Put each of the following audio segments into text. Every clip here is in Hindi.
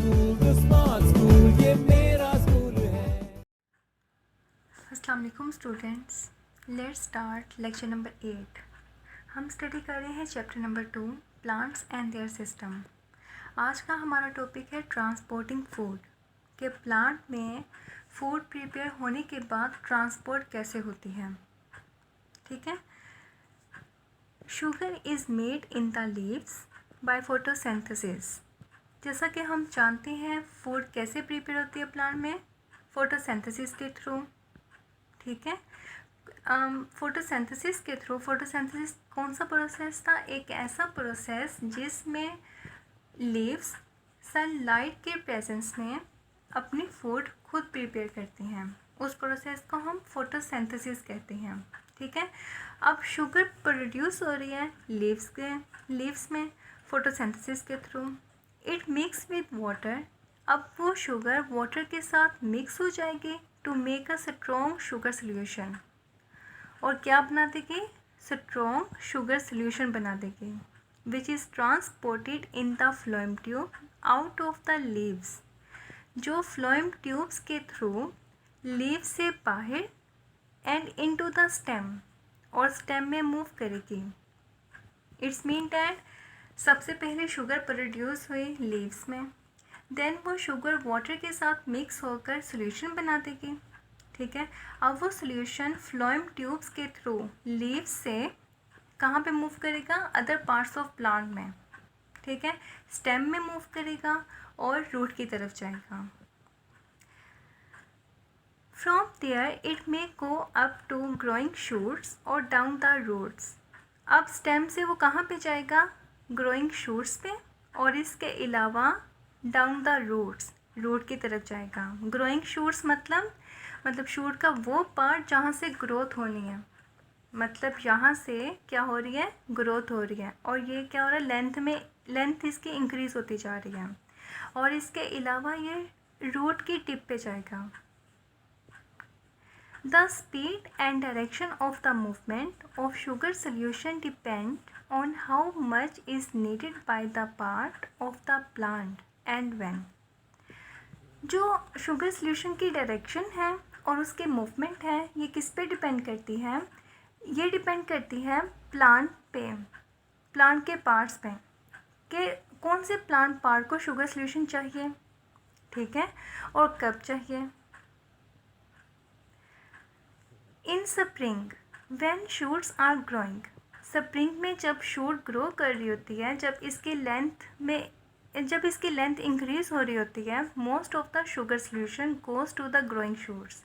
स्मार्ट स्कूल, ये मेरा स्कूल है। अस्सलाम वालेकुम students, let's start lecture number 8। हम स्टडी कर रहे हैं chapter number 2, plants and there system. आज का हमारा टॉपिक है ट्रांसपोर्टिंग फूड, कि प्लांट में फूड प्रिपेयर होने के बाद ट्रांसपोर्ट कैसे होती है। ठीक है। Sugar is made in the leaves by photosynthesis. जैसा कि हम जानते हैं फूड कैसे प्रिपेयर होती है प्लांट में, फोटोसिंथेसिस के थ्रू। ठीक है। फोटोसिंथेसिस के थ्रू, फोटोसिंथेसिस कौन सा प्रोसेस था? एक ऐसा प्रोसेस जिसमें लीव्स सनलाइट के प्रेजेंस में अपनी फूड खुद प्रिपेयर करती हैं। उस प्रोसेस को हम फोटोसिंथेसिस कहते हैं। ठीक है। अब शुगर प्रोड्यूस हो रही है लीव्स में फोटोसिंथेसिस के through. It mix with water. अब वो शुगर वाटर के साथ मिक्स हो जाएगी to make a strong sugar solution. और क्या बना देगी? स्ट्रॉन्ग शुगर सोल्यूशन बना देगी, which is transported in the phloem tube out of the leaves, जो फ्लोएम ट्यूब्स के थ्रू लीव से बाहर एंड इनटू द स्टेम, और स्टेम में मूव करेगी। इट्स मीन डैट सबसे पहले शुगर प्रोड्यूस हुई लीव्स में, देन वो शुगर वाटर के साथ मिक्स होकर सोल्यूशन बना देगी। ठीक है। अब वो सोल्यूशन फ्लोएम ट्यूब्स के थ्रू लीव्स से कहाँ पे मूव करेगा? अदर पार्ट्स ऑफ प्लांट में। ठीक है। स्टेम में मूव करेगा और रूट की तरफ जाएगा। From there it may go up to growing shoots और डाउन द रूट्स। अब स्टेम से वो कहाँ पे जाएगा? ग्रोइंग शूट्स पे, और इसके अलावा डाउन द रूट्स, रूट की तरफ जाएगा। ग्रोइंग शूट्स मतलब शूट का वो पार्ट जहाँ से ग्रोथ होनी है, मतलब यहाँ से क्या हो रही है? ग्रोथ हो रही है। और ये क्या हो रहा है? लेंथ इसकी इंक्रीज़ होती जा रही है। और इसके अलावा ये रूट की टिप पे जाएगा। The speed and direction of the movement of sugar solution depend on how much is needed by the part of the plant and when. जो शुगर सोल्यूशन की डायरेक्शन है और उसके मूवमेंट है, ये किस पे डिपेंड करती है? ये डिपेंड करती है प्लांट पे, प्लांट के पार्ट्स पे, कि कौन से प्लांट पार्ट को शुगर सोल्यूशन चाहिए। ठीक है। और कब चाहिए? In spring when shoots are growing. Spring में जब शूट ग्रो कर रही होती है, जब इसकी लेंथ इंक्रीज हो रही होती है, most of the sugar solution goes to the growing shoots.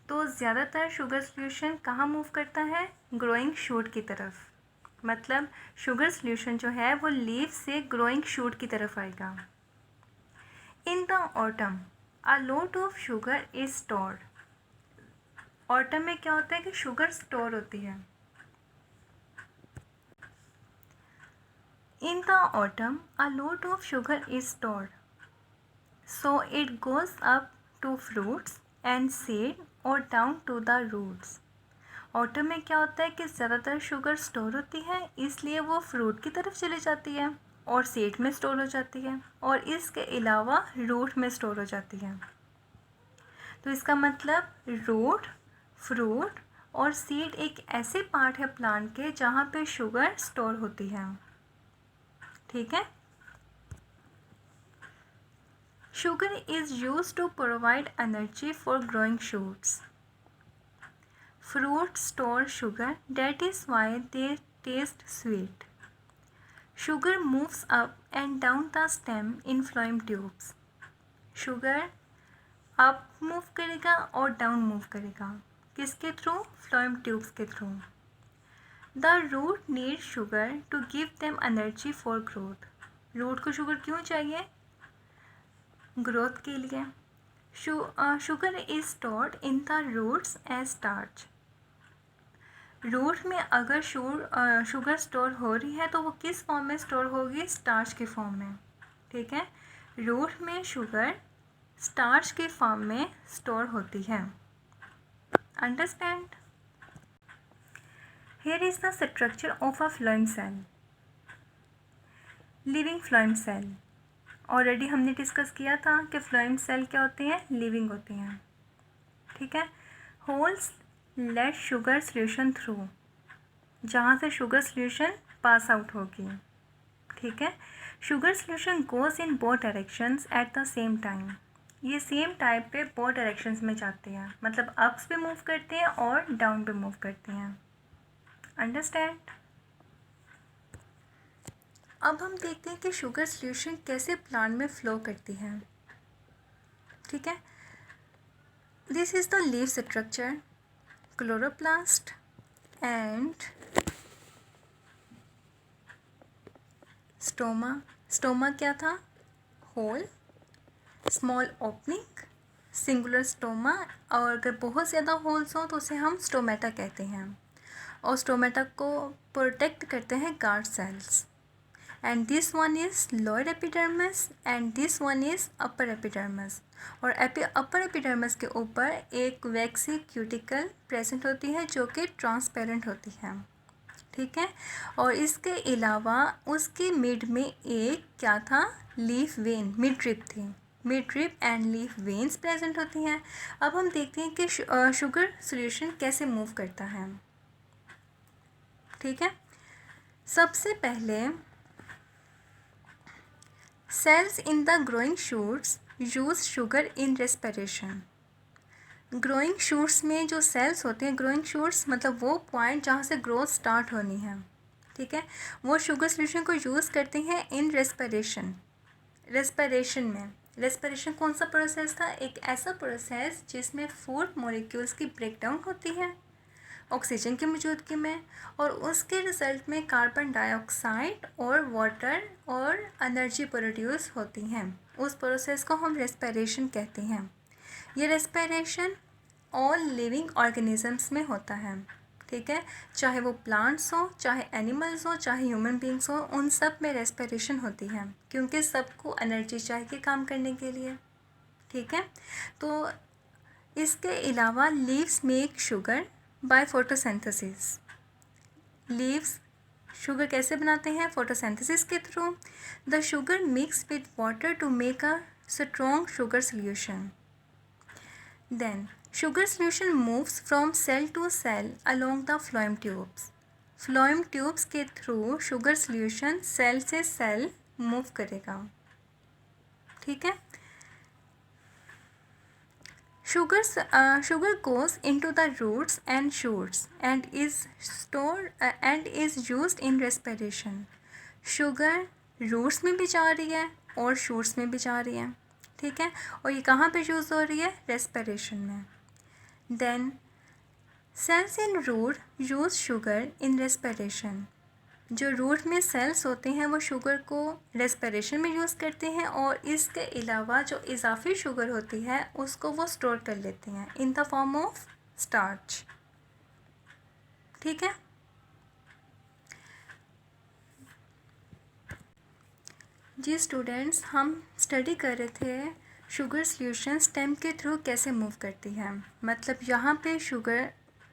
तो ज़्यादातर शुगर सोल्यूशन कहाँ मूव करता है? ग्रोइंग शूट की तरफ। मतलब शुगर सोल्यूशन जो है वो लीव से ग्रोइंग शूट की तरफ आएगा। In the autumn a lot of sugar is stored. Autumn में क्या होता है कि शुगर स्टोर होती है। In the autumn a lot of sugar is stored, so it goes up to fruits and seed और down to the roots. Autumn में क्या होता है कि ज़्यादातर शुगर स्टोर होती है, इसलिए वो फ्रूट की तरफ चली जाती है और सीड में स्टोर हो जाती है, और इसके अलावा रूट में स्टोर हो जाती है। तो इसका मतलब रूट, फ्रूट और सीड एक ऐसे पार्ट है प्लांट के जहाँ पे शुगर स्टोर होती है। ठीक है। Sugar is use to provide energy for growing shoots. Fruit store sugar, that is why they taste sweet. Sugar moves up and down the stem in phloem tubes. Sugar up move करेगा और डाउन मूव करेगा। किसके थ्रू? फ्लोएम ट्यूब्स के through. The root need sugar to give them energy for growth. Root को शुगर क्यों चाहिए? ग्रोथ के लिए। Sugar is stored in the roots as starch. Root में अगर शुगर स्टोर हो रही है तो वो किस फॉर्म में स्टोर होगी? स्टार्च के फॉर्म में। ठीक है। रूट में शुगर स्टार्च के फॉर्म में स्टोर होती है। Understand? Here is the structure of a phloem cell. Living phloem cell. Already हमने डिस्कस किया था कि फ्लोएम सेल क्या होते हैं, लिविंग होते हैं, ठीक है। Holes let sugar solution through, जहाँ से शुगर सोल्यूशन पास आउट होगी, ठीक है। Sugar solution goes in both directions at the same time, ये सेम टाइप पे बोथ डायरेक्शंस में जाते हैं, मतलब अप्स पे मूव करते हैं और डाउन पे मूव करते हैं। अंडरस्टैंड। अब हम देखते हैं कि शुगर सोल्यूशन कैसे प्लांट में फ्लो करती है, ठीक है। This is the leaf structure, chloroplast and stoma. Stoma क्या था, hole, small opening, singular stoma, और अगर बहुत ज़्यादा होल्स हो तो उसे हम स्टोमेटा कहते हैं, और स्टोमेटा को प्रोटेक्ट करते हैं guard cells. And this one is lower epidermis and this one is upper epidermis, और अपर एपिडर्मिस के ऊपर एक वैक्सी क्यूटिकल प्रेजेंट होती है जो कि ट्रांसपेरेंट होती है, ठीक है। और इसके अलावा उसके मिड में एक क्या था, लीफ वेन, मिड ड्रिप थी, mid drip and leaf veins present होती हैं। अब हम देखते हैं कि शुगर सॉल्यूशन कैसे मूव करता है, ठीक है। सबसे पहले cells in the growing shoots use sugar in respiration. Growing shoots में जो सेल्स होते हैं, ग्रोइंग शूट्स मतलब वो पॉइंट जहाँ से ग्रोथ स्टार्ट होनी है, ठीक है, वो शुगर सोल्यूशन को यूज़ करते हैं इन रेस्पिरेशन। रेस्पिरेशन में, रेस्पिरेशन कौन सा प्रोसेस था, एक ऐसा प्रोसेस जिसमें फूड मॉलिक्यूल्स की ब्रेकडाउन होती है ऑक्सीजन की मौजूदगी में, और उसके रिजल्ट में कार्बन डाइऑक्साइड और वाटर और एनर्जी प्रोड्यूस होती हैं। उस प्रोसेस को हम रेस्पिरेशन कहते हैं। ये रेस्पिरेशन ऑल लिविंग ऑर्गेनिजम्स में होता है, ठीक है, चाहे वो प्लांट्स हो, चाहे एनिमल्स हो, चाहे ह्यूमन बींग्स हो, उन सब में रेस्पिरेशन होती है, क्योंकि सबको एनर्जी चाहिए काम करने के लिए, ठीक है। तो इसके अलावा leaves make sugar by photosynthesis. Leaves sugar कैसे बनाते हैं, फोटोसिंथेसिस के through. The sugar mix with water to make a strong sugar solution. Then, sugar solution moves from cell to cell along the phloem tubes. Phloem tubes के थ्रू शुगर solution सेल से सेल मूव करेगा, ठीक है। Sugar goes into the roots and shoots and is stored and is used in respiration. Sugar roots में भी जा रही है और शूट्स में भी जा रही है, ठीक है, और ये कहाँ पे यूज़ हो रही है, रेस्पिरेशन में। Then cells in root use sugar in respiration. जो रूट में सेल्स होते हैं वो शुगर को रेस्पिरेशन में यूज़ करते हैं, और इसके अलावा जो इजाफी शुगर होती है उसको वो स्टोर कर लेते हैं in the form of starch, ठीक है। जी स्टूडेंट्स, हम स्टडी कर रहे थे शुगर सॉल्यूशन स्टेम के थ्रू कैसे मूव करती है, मतलब यहाँ पे शुगर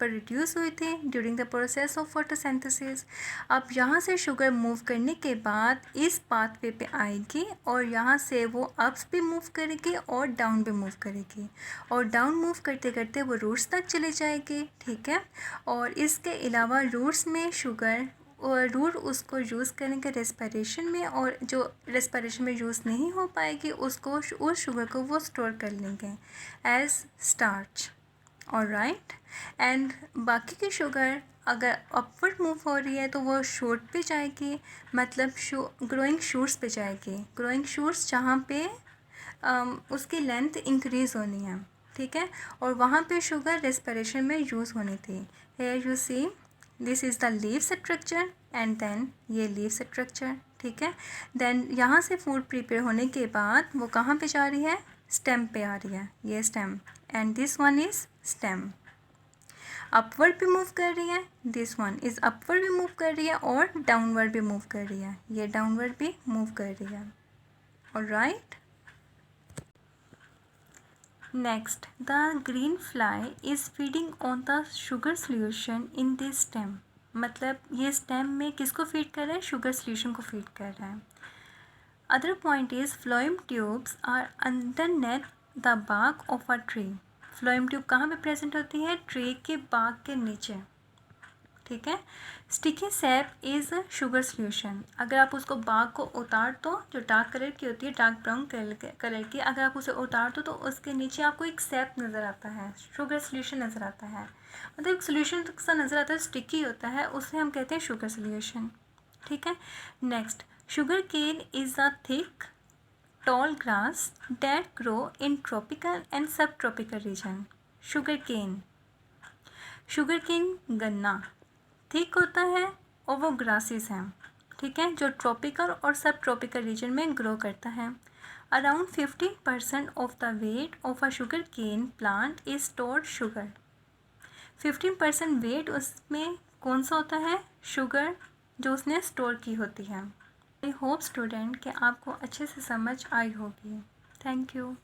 प्रोड्यूस हुई थी during the process of photosynthesis. अब यहाँ से शुगर मूव करने के बाद इस पाथवे पे आएगी और यहाँ से वो अप्स भी मूव करेगी और डाउन भी मूव करेगी, और डाउन मूव करते करते वो रूट्स तक चली जाएगी, ठीक है। और इसके अलावा रूट्स में शुगर और रूट उसको यूज़ करेंगे रेस्पिरेशन में, और जो रेस्पिरेशन में यूज़ नहीं हो पाएगी उसको उस शुगर को वो स्टोर कर लेंगे एज स्टार्च, ऑलराइट। एंड बाकी की शुगर अगर अपवर्ड मूव हो रही है तो वो शूट पे जाएगी, मतलब ग्रोइंग शूट्स पे जाएगी, ग्रोइंग शूट्स जहाँ पे उसकी लेंथ इंक्रीज़ होनी है, ठीक है, और वहाँ पे शुगर रेस्पिरेशन में यूज़ होनी थी। Here you see this is the leaf structure and then ये लीफ स्ट्रक्चर, ठीक है। देन यहाँ से फूड प्रिपेयर होने के बाद वो कहाँ पे जा रही है, स्टेम पे आ रही है, ये stem, and this one is stem. Upward भी मूव कर रही है, दिस वन इज़ अपवर्ड भी मूव कर रही है, और डाउनवर्ड भी मूव कर रही है, ये डाउनवर्ड भी मूव कर रही है, alright. Next, the green fly is feeding on the sugar solution in this stem, मतलब ये स्टेम में किसको फीड कर रहा है, शुगर सोल्यूशन को फीड कर रहा है। Other point is phloem tubes are underneath the bark of a tree. phloem tube कहाँ पे प्रेजेंट होती है? ट्री के bark के नीचे, ठीक है। Sticky SAP is sugar solution. अगर आप उसको bark को उतार दो, जो डार्क कलर की होती है, डार्क ब्राउन कलर की, अगर आप उसे उतार दो तो उसके नीचे आपको एक सैप नज़र आता है, शुगर सोल्यूशन नज़र आता है, मतलब एक सोल्यूशन सा नज़र आता है, स्टिकी होता है, उसे हम कहते हैं शुगर सोल्यूशन, ठीक है। Next, sugar cane is a thick tall grass that grow in tropical and subtropical region. Sugar cane गन्ना थिक होता है और वो ग्रासेस हैं, ठीक है, जो ट्रॉपिकल और सब ट्रॉपिकल रीजन में ग्रो करता है। Around 15% of the weight of a sugar cane plant is stored sugar. 15% weight उसमें कौन सा होता है? शुगर, जो उसने स्टोर की होती है। आई होप स्टूडेंट कि आपको अच्छे से समझ आई होगी। Thank you.